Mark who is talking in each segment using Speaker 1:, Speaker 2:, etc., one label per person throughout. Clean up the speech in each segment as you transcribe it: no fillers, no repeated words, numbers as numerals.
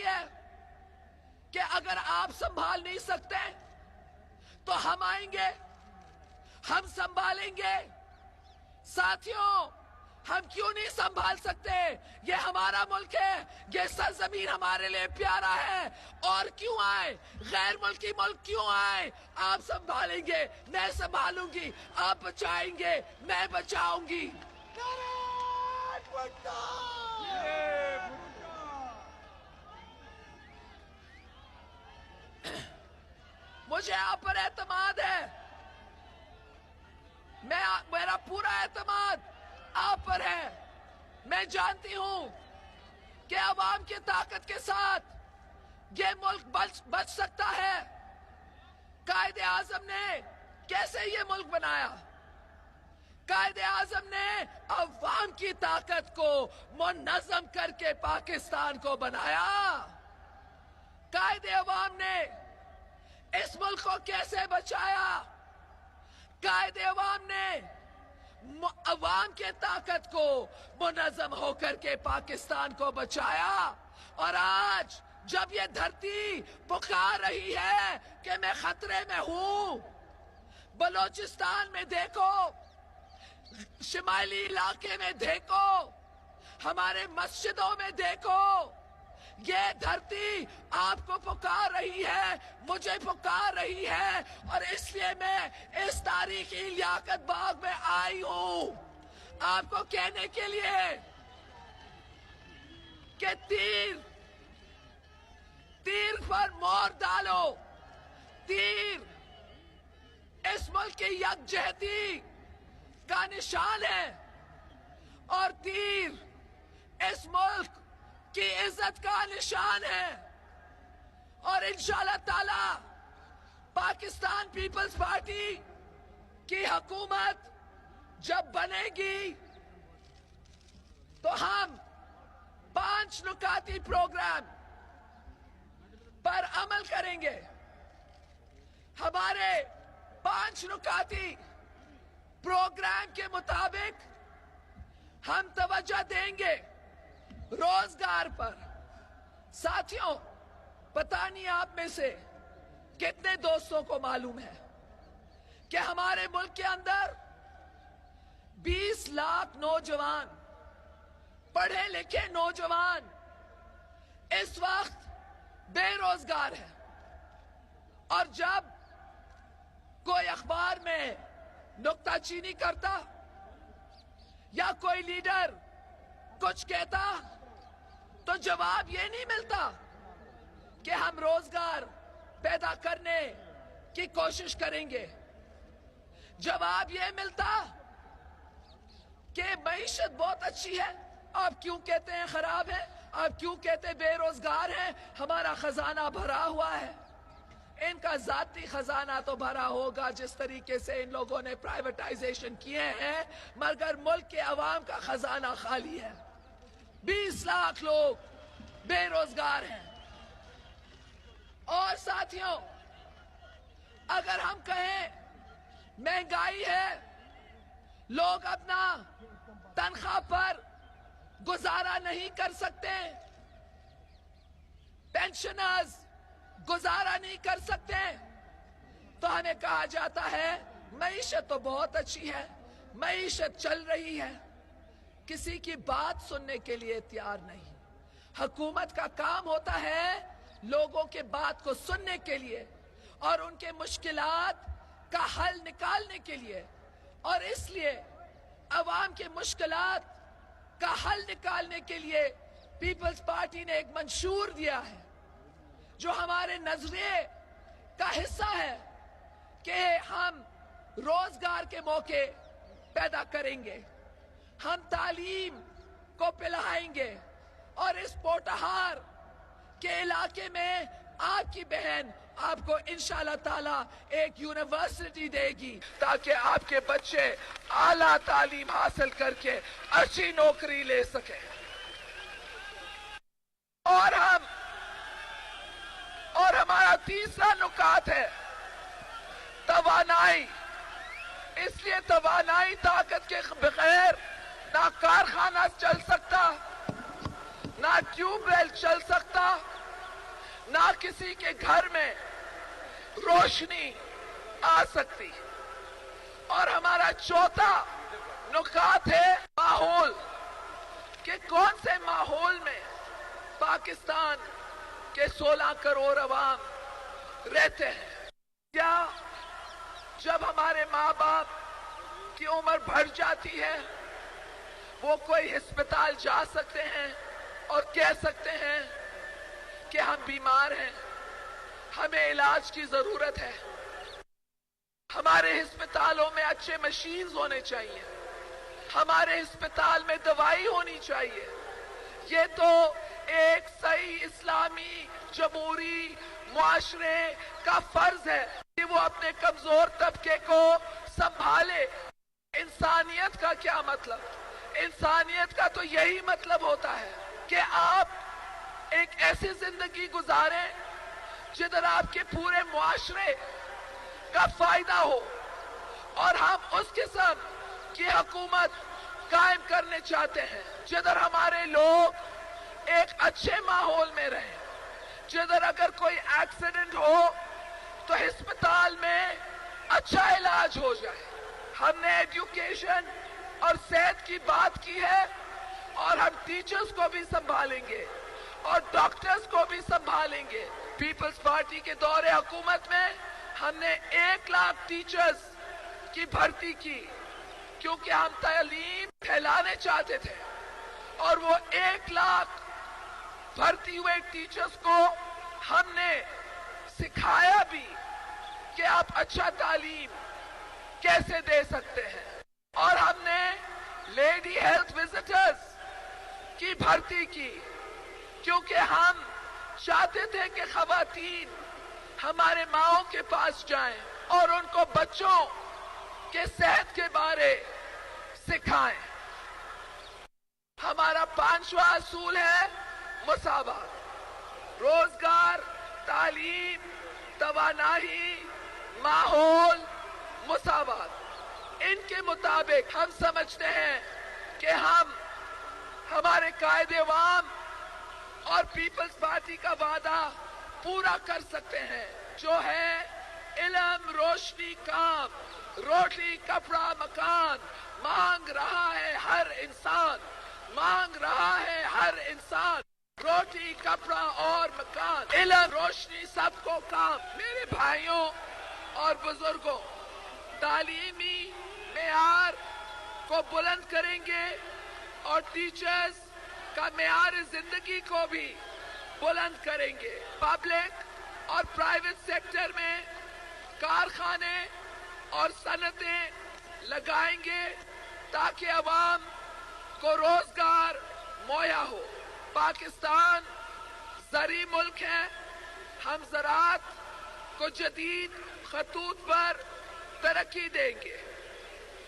Speaker 1: رہی ہے کہ اگر آپ سنبھال نہیں سکتے تو ہم آئیں گے، ہم سنبھالیں گے۔ ساتھیوں، ہم کیوں نہیں سنبھال سکتے؟ یہ ہمارا ملک ہے، یہ سرزمین ہمارے لیے پیارا ہے۔ اور کیوں آئے؟ غیر ملکی ملک کیوں آئے؟ آپ سنبھالیں گے، میں سنبھالوں گی، آپ بچائیں گے، میں بچاؤں گی۔ مجھے آپ پر اعتماد ہے، میرا پورا اعتماد آپ پر ہے۔ میں جانتی ہوں کہ عوام کی طاقت کے ساتھ یہ ملک بچ سکتا ہے۔ قائد اعظم نے کیسے یہ ملک بنایا؟ قائد اعظم نے عوام کی طاقت کو منظم کر کے پاکستان کو بنایا۔ قائد عوام نے اس ملک کو کیسے بچایا؟ قائد عوام نے عوام کے طاقت کو منظم ہو کر کے پاکستان کو بچایا۔ اور آج جب یہ دھرتی پکار رہی ہے کہ میں خطرے میں ہوں، بلوچستان میں دیکھو، شمالی علاقے میں دیکھو، ہمارے مسجدوں میں دیکھو، یہ دھرتی آپ کو پکار رہی ہے، مجھے پکار رہی ہے۔ اور اس لیے میں اس تاریخی لیاقت باغ میں آئی ہوں آپ کو کہنے کے لیے کہ تیر پر مور ڈالو۔ تیر اس ملک کی یکجہتی کا نشان ہے، اور تیر اس ملک کی عزت کا نشان ہے۔ اور انشاءاللہ تعالی پاکستان پیپلز پارٹی کی حکومت جب بنے گی تو ہم 5 نکاتی پروگرام پر عمل کریں گے۔ ہمارے 5 نکاتی پروگرام کے مطابق ہم توجہ دیں گے روزگار پر۔ ساتھیوں، پتہ نہیں آپ میں سے کتنے دوستوں کو معلوم ہے کہ ہمارے ملک کے اندر 20 لاکھ نوجوان، پڑھے لکھے نوجوان اس وقت بے روزگار ہیں۔ اور جب کوئی اخبار میں نکتہ چینی کرتا یا کوئی لیڈر کچھ کہتا تو جواب یہ نہیں ملتا کہ ہم روزگار پیدا کرنے کی کوشش کریں گے۔ جواب یہ ملتا کہ معیشت بہت اچھی ہے، آپ کیوں کہتے ہیں خراب ہے؟ آپ کیوں کہتے ہیں بے روزگار ہیں؟ ہمارا خزانہ بھرا ہوا ہے۔ ان کا ذاتی خزانہ تو بھرا ہوگا جس طریقے سے ان لوگوں نے پرائیویٹائزیشن کیے ہیں، مگر ملک کے عوام کا خزانہ خالی ہے۔ 20 لاکھ لوگ بے روزگار ہیں۔ اور ساتھیوں، اگر ہم کہیں مہنگائی ہے، لوگ اپنا تنخواہ پر گزارا نہیں کر سکتے، پینشنرز گزارا نہیں کر سکتے، تو ہمیں کہا جاتا ہے معیشت تو بہت اچھی ہے، معیشت چل رہی ہے۔ کسی کی بات سننے کے لیے تیار نہیں۔ حکومت کا کام ہوتا ہے لوگوں کے بات کو سننے کے لیے اور ان کے مشکلات کا حل نکالنے کے لیے۔ اور اس لیے عوام کے مشکلات کا حل نکالنے کے لیے پیپلز پارٹی نے ایک منشور دیا ہے جو ہمارے نظریے کا حصہ ہے کہ ہم روزگار کے موقع پیدا کریں گے، ہم تعلیم کو پلائیں گے، اور اس پوٹہار کے علاقے میں آپ کی بہن آپ کو انشاءاللہ تعالی ایک یونیورسٹی دے گی تاکہ آپ کے بچے اعلیٰ تعلیم حاصل کر کے اچھی نوکری لے سکیں۔ اور ہمارا تیسرا نکات ہے توانائی۔ اس لیے توانائی طاقت کے بغیر نہ کارخانہ چل سکتا، نہ ٹیوب ویل چل سکتا، ना किसी के घर में रोशनी आ सकती। और हमारा चौथा नुकात है माहौल, कि कौन से माहौल में पाकिस्तान के 16 करोड़ अवाम रहते हैं। क्या जब हमारे माँ बाप की उम्र बढ़ जाती है वो कोई अस्पताल जा सकते हैं और कह सकते हैं कि हम बीमार हैं, हमें इलाज की जरूरत है, हमारे अस्पतालों में अच्छे मशीन्स होने चाहिए, हमारे अस्पताल में दवाई होनी चाहिए। ये तो एक सही इस्लामी जमहूरी मुआशरे का फर्ज है कि वो अपने कमजोर तबके को संभाले। इंसानियत का क्या मतलब? इंसानियत का तो यही मतलब होता है कि आप एक ऐसी जिंदगी गुजारें जिधर आपके पूरे मुआशरे का फायदा हो, और हम उस किस्म की हुकूमत कायम करने चाहते हैं जिधर हमारे लोग एक अच्छे माहौल में रहें, जिधर अगर कोई एक्सीडेंट हो तो अस्पताल में अच्छा इलाज हो जाए। हमने एजुकेशन और सेहत की बात की है, और हम टीचर्स को भी संभालेंगे और डॉक्टर्स को भी संभालेंगे। पीपल्स पार्टी के दौरे हुकूमत में हमने 1 लाख टीचर्स की भर्ती की, क्योंकि हम तालीम फैलाने चाहते थे, और वो 1 लाख भर्ती हुए टीचर्स को हमने सिखाया भी कि आप अच्छा तालीम कैसे दे सकते हैं। और हमने लेडी हेल्थ विजिटर्स की भर्ती की, क्योंकि हम चाहते थे कि खवातीन हमारे माओं के पास जाएं और उनको बच्चों के सेहत के बारे सिखाएं। हमारा 5वां असूल है मुसावात। रोजगार, तालीम, तवानाही, माहौल, मुसावात, इनके मुताबिक हम समझते हैं कि हम हमारे कायदे-ए-अवाम और पीपल्स पार्टी का वादा पूरा कर सकते हैं, जो है इल्म, रोशनी, काम, रोटी, कपड़ा, मकान। मांग रहा है हर इंसान, मांग रहा है हर इंसान रोटी, कपड़ा और मकान, इल्म, रोशनी, सबको काम। मेरे भाइयों और बुजुर्गों, तालीमी मेयार को बुलंद करेंगे और टीचर्स का मेयार जिंदगी को भी बुलंद करेंगे। पब्लिक और प्राइवेट सेक्टर में कारखाने और सनतें लगाएंगे ताकि अवाम को रोजगार मुहैया हो। पाकिस्तान ज़री मुल्क है, हम ज़राअत को जदीद खतूत पर तरक्की देंगे।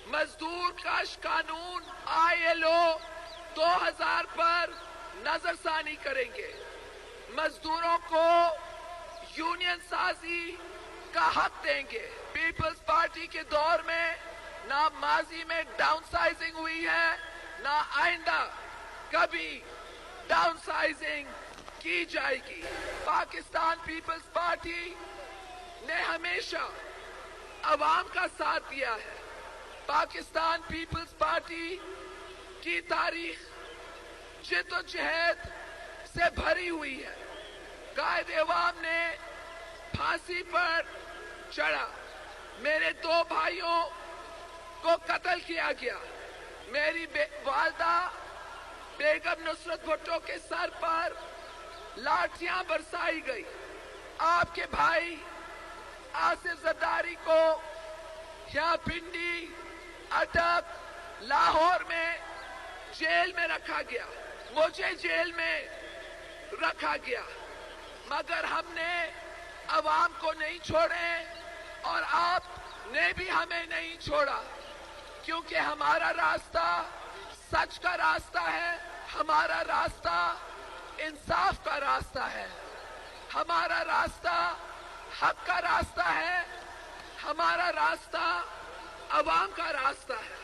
Speaker 1: मजदूर काश कानून ILO 2000 पर नजरसानी करेंगे। मजदूरों को यूनियन साजी का हक देंगे। पीपल्स पार्टी के दौर में ना माजी में डाउनसाइजिंग हुई है, ना आइंदा कभी डाउनसाइजिंग की जाएगी। पाकिस्तान पीपल्स पार्टी ने हमेशा अवाम का साथ दिया है। पाकिस्तान पीपल्स पार्टी की तारीख जिद्दोजहद से भरी हुई है। कायदे-ए-अवाम ने फांसी पर चढ़ा, मेरे 2 भाइयों को कत्ल किया गया, मेरी वालदा बेगम नुसरत भुट्टो के सर पर लाठियां बरसाई गई, आपके भाई आसिफ जरदारी को यहाँ पिंडी, अटक, लाहौर में जेल में रखा गया, मुझे जेल में रखा गया, मगर हमने अवाम को नहीं छोड़े और आपने भी हमें नहीं छोड़ा, क्योंकि हमारा रास्ता सच का रास्ता है, हमारा रास्ता इंसाफ का रास्ता है, हमारा रास्ता हक का रास्ता है, हमारा रास्ता अवाम का रास्ता है।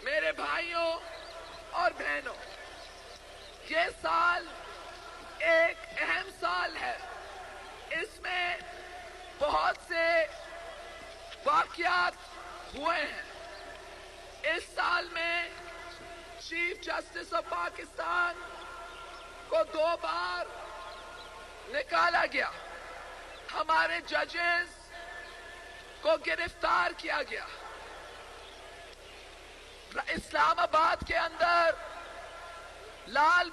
Speaker 1: मेरे भाइयों और बहनों, ये साल एक अहम साल है واقعات ہوئے ہیں. اس سال میں چیف جسٹس آف پاکستان کو 2 بار نکالا گیا. ہمارے ججز کو گرفتار کیا گیا. اسلام آباد کے اندر لال